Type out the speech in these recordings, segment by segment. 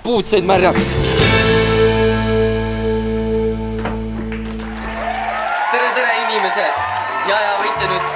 puud said märjaks. Tere inimesed! Ja võite nüüd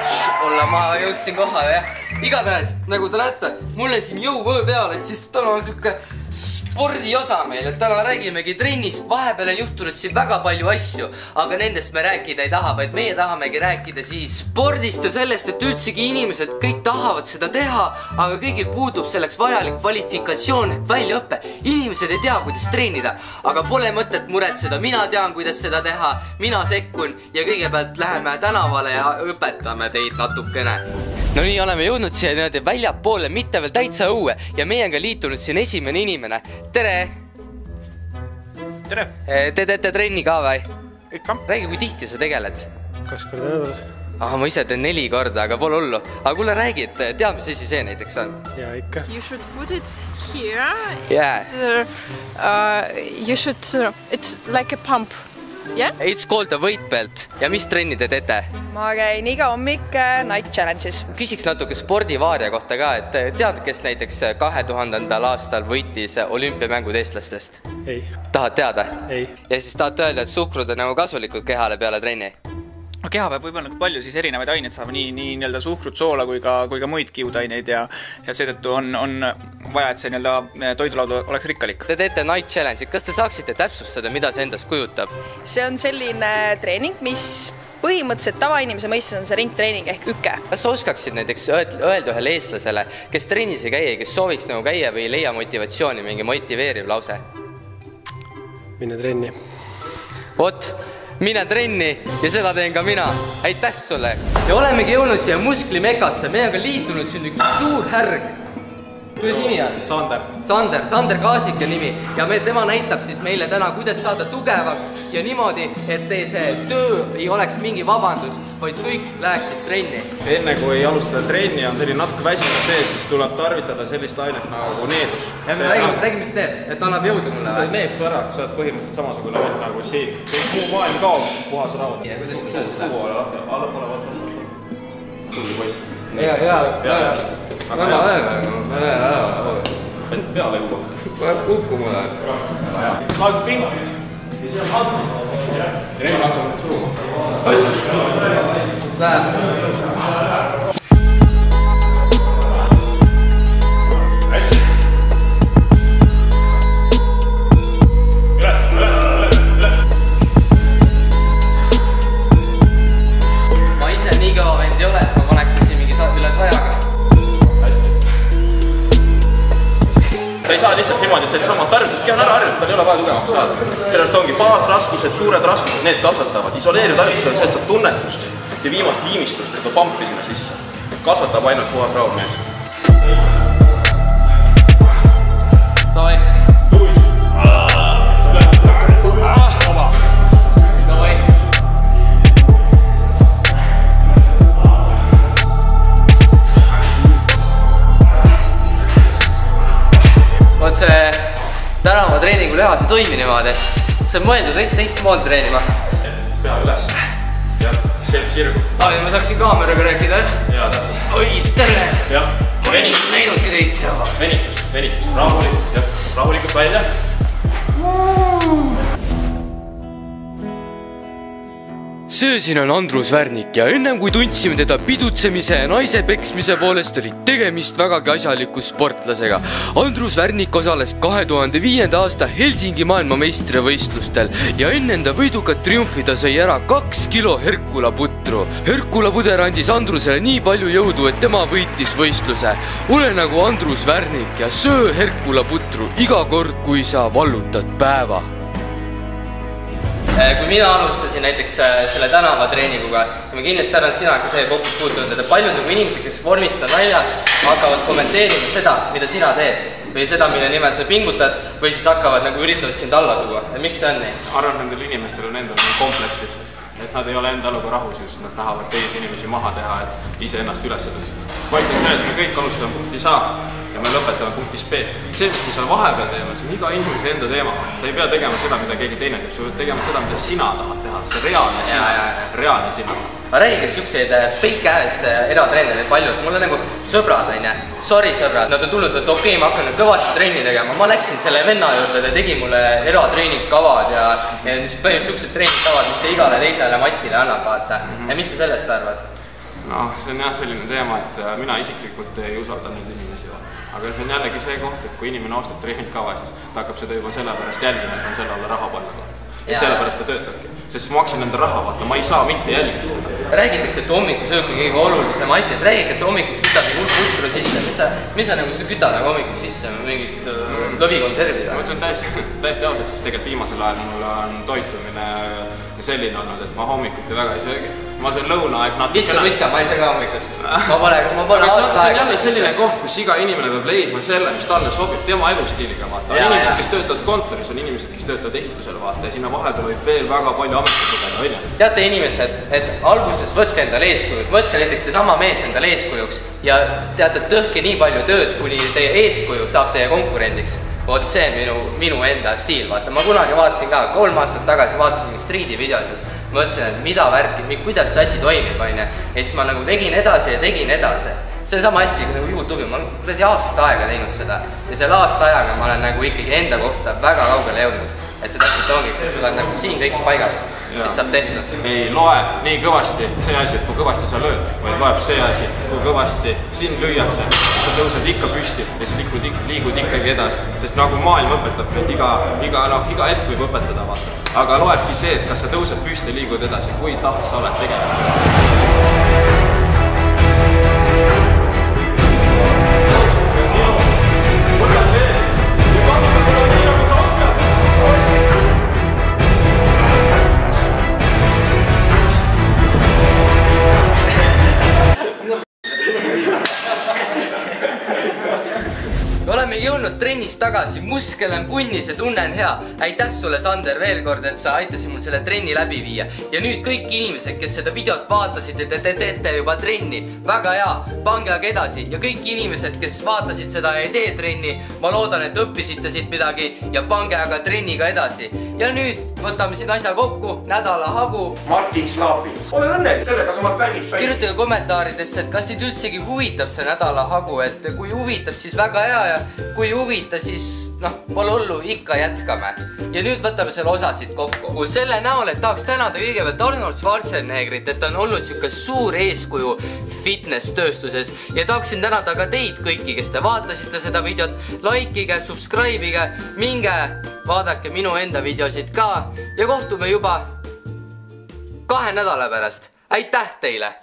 olla, ma jõudsin kohale, jah. Igatahes, nagu te näete, mul on siin jõuvõõ peal, et siis täna on siuke spordiosa meil, et täna räägimegi trennist. Vahepeal on juhtunud siin väga palju asju, aga nendest me rääkida ei taha, vaid meie tahamegi rääkida siis spordist ja sellest, et üldsegi inimesed kõik tahavad seda teha, aga kõigil puudub selleks vajalik kvalifikatsioon ehk väljaõppe. Inimesed ei tea, kuidas treenida, aga pole mõtet muretseda. Mina tean, kuidas seda teha, mina sekkun ja kõigepealt läheme tänavale ja õpetame teid natukene. No nii, oleme jõudnud siia niimoodi väljapoole, mitte veel täitsa õue ja meiega liitunud siin esimene inimene. Tere! Tere! Te teete trenni ka või? Ikka. Räägi, kui tihti sa tegeled? 2 korda nädalas. Ma ise teen 4 korda, aga pole hullu. Aga kuule räägi, et tead, mis asi see näiteks on? Ja ikka. You should put it here. Yeah. You should, it's like a pump. Yeah? It's called a weight belt. Ja mis trenni te teete? Ma käin iga hommik Night Challenges. Küsiks natuke spordivaaria kohta ka, et tead, kes näiteks 2000. aastal võitis olümpiamängud eestlastest? Ei. Tahad teada? Ei. Ja siis tahad öelda, et suhkrud on nagu kasulikud kehale peale trenni? Keha peab võib-olla nagu palju siis erinevaid aineid saama, nii nii-öelda suhkrut, soola kui ka muid kiudaineid ja seetõttu on vaja, et see nii-öelda toidulaud oleks rikkalik. Te teete Night Challenge'i. Kas te saaksite täpsustada, mida see endast kujutab? See on selline treening, mis põhimõtteliselt tavainimese mõistes on see ringtreening ehk üke. Kas sa oskaksid näiteks öelda ühele eestlasele, kes trennis ei käia, kes sooviks nagu käia või ei leia motivatsiooni, mingi motiveeriv lause? Mine trenni. Vot, mine trenni ja seda teen ka mina. Aitäh sulle! Ja olemegi jõudnud siia musklimekasse. Meiega liitunud siin üks suur härg. Kuidas nimi on? Sander Kaasike nimi. Ja tema näitab siis meile täna, kuidas saada tugevaks ja niimoodi, et see töö ei oleks mingi vabandus, vaid kõik läheksid trenni. Enne kui alustada trenni on selline natuke väsinud sees, siis tuleb tarvitada sellist ainet nagu needus. Räägi, mis teeb, et annab jõudu mulle. See needus ära, sa oled põhimõtteliselt samasugune nagu siin. Kõik muu maailm kaob, puhas raud. Ja kuidas sa seda? Alla pole võtta. Tulli poiss. Ja. Peale juba. Läheb kukku mulle. Laag pingad. Ja see on halb. Ja need hakkavad suruma. Läheb. Ma ise nii kõva vend ei ole, et ma paneksin siin mingi üle 100-ga. Ta ei saa lihtsalt niimoodi, et sama tarvitus, keha on ära harjunud, tal ei ole vaja tugevaks saada. Sellest ongi baasraskused, suured raskused, need kasvatavad. Isoleeriv tarvitus on see, et saab tunnetust ja viimast viimistlust ja seda pampi sinna sisse. Kasvatab ainult puhas raudmees. Davai. Vot see tänavatreeningu lihas ei toimi niimoodi. See on mõeldud veits teistmoodi treenima. Pea üles. Ja selg sirgu. Ma saaksin kaameraga rääkida. Ja täpselt. Oi, tere! Ja. Ma ei näinudki teid seal. Venitus. Rahulikult. Ja rahulikult välja. See siin on Andrus Värnik ja ennem kui tundsime teda pidutsemise ja naise peksmise poolest oli tegemist vägagi asjaliku sportlasega. Andrus Värnik osales 2005. aasta Helsingi maailmameistrivõistlustel ja enne enda võidukat triumfi ta sõi ära 2 kilo Herkula putru. Herkula puder andis Andrusele nii palju jõudu, et tema võitis võistluse. Ole nagu Andrus Värnik ja söö Herkula putru iga kord, kui sa vallutad päeva. Kui mina alustasin näiteks selle tänavatreeninguga, ja ma kindlasti arvan, et sina ka see kokku puutunud, et paljud nagu inimesed, kes vormist on väljas, hakkavad kommenteerima seda, mida sina teed või seda, mille nimel sa pingutad või siis hakkavad nagu üritavad sind alla tuua. Miks see on nii? Arvan, nendel inimestel on endal kompleks lihtsalt. Et nad ei ole enda aluga rahus, sest nad tahavad teisi inimesi maha teha, et ise ennast üles tõsta. Vaid on selles, me kõik alustame punktis A. ja me lõpetame punktis B. See, mis me seal vahepeal teeme, see on iga inimese enda teema. Sa ei pea tegema seda, mida keegi teine teeb, sa pead tegema seda, mida sina tahad teha. See reaalne sina. Ma räägin, kes siukseid fake ass eratreenereid paljud, mul on nagu sõbrad, onja. Sorry sõbrad, nad on tulnud, et okei, ma hakkan kõvasti trenni tegema. Ma läksin selle venna juurde, ta tegi mulle eratreeningkavad ja põhimõtteliselt siuksed treeningkavad, mis ta igale teisele matsile annab, vaata. Ja mis sa sellest arvad? Noh, see on jah selline teema, et mina isiklikult ei usalda neid inimesi. Aga see on jällegi see koht, et kui inimene ostab treeningkava, siis ta hakkab seda juba sellepärast jälgima, et on selle alla raha pannud. Ja sellepärast ta töötabki. Sest ma maksin enda raha, vaata, ma ei saa mitte jälgida seda. Räägitakse, et hommikusöök on kõige olulisem asi, et räägi, kas sa hommikus kütad nagu putru sisse, mis sa nagu kütad nagu hommikus sisse, mingit lõvikonservid? Ma ütlen täiesti ausalt, sest tegelikult viimasel ajal mul on toitumine selline olnud, et ma hommikuti väga ei söögi. Ma söön lõunaaeg natukene. Viska, ma ei söö ka hommikust. Ma pole aasta aega. See on jälle selline koht, kus iga inimene peab leidma selle, mis talle sobib tema elustiiliga, vaata. On inimesed, kes töötavad kontoris, on inimesed, kes töötavad ehitusel, vaata. Ja sinna vahepeal võib veel väga palju ametlikud välja. Teate inimesed, et alguses võtke endale eeskujud, võtke näiteks seesama mees endale eeskujuks ja teate, tõhke nii palju tööd, kuni teie eeskuju saab teie konkurendiks. Vot see on minu enda stiil, vaata. Ma kunagi vaatasin ka, 3 aastat tagasi vaatasin streedi videosid. Mõtlesin, et mida värki, kuidas see asi toimib, onja. Ja siis ma nagu tegin edasi ja tegin edasi. See on sama hästi nagu YouTube'i, ma olen kuradi aasta aega teinud seda. Ja selle aasta ajaga ma olen nagu ikkagi enda kohta väga kaugele jõudnud. Et see täpselt ongi, kui sul on nagu siin kõik paigas, siis saab tehtud. Ei loe nii kõvasti see asi, et kui kõvasti sa lööd, vaid loeb see asi, kui kõvasti sind lüüakse. Sa tõused ikka püsti ja sa liigud ikkagi edasi. Sest nagu maailm õpetab, et iga hetk võib õpetada, vaata. Aga loebki see, et kas sa tõused püsti ja liigud edasi, kui tahv sa oled tegema. Oleme jõudnud trennist tagasi, muskel on punnis ja tunnen hea. Aitäh sulle, Sander, veel kord, et sa aitasid mul selle trenni läbi viia. Ja nüüd kõik inimesed, kes seda videot vaatasid ja te teete juba trenni, väga hea, pange aga edasi. Ja kõik inimesed, kes vaatasid seda ja ei tee trenni, ma loodan, et õppisite siit midagi ja pange aga trenniga edasi. Ja nüüd võtame siin asja kokku, nädala hagu. Martin Slaapins. Ole õnnelik, sellega sa oma fännid sai. Kirjutage kommentaaridesse, et kas teid üldsegi huvitab see nädala hagu, et kui huvitab, siis väga hea ja kui huvita, siis pole hullu, ikka jätkame. Ja nüüd võtame selle osa siit kokku. Selle näol, et tahaks tänada kõigepealt Arnold Schwarzeneggerit, et on olnud siuke suur eeskuju fitness-tööstuses ja tahaksin tänada ka teid kõiki, kes te vaatasite seda videot. Likeige, subscribe'ige, minge vaadake minu enda videosid ka ja kohtume juba 2 nädala pärast. Aitäh teile!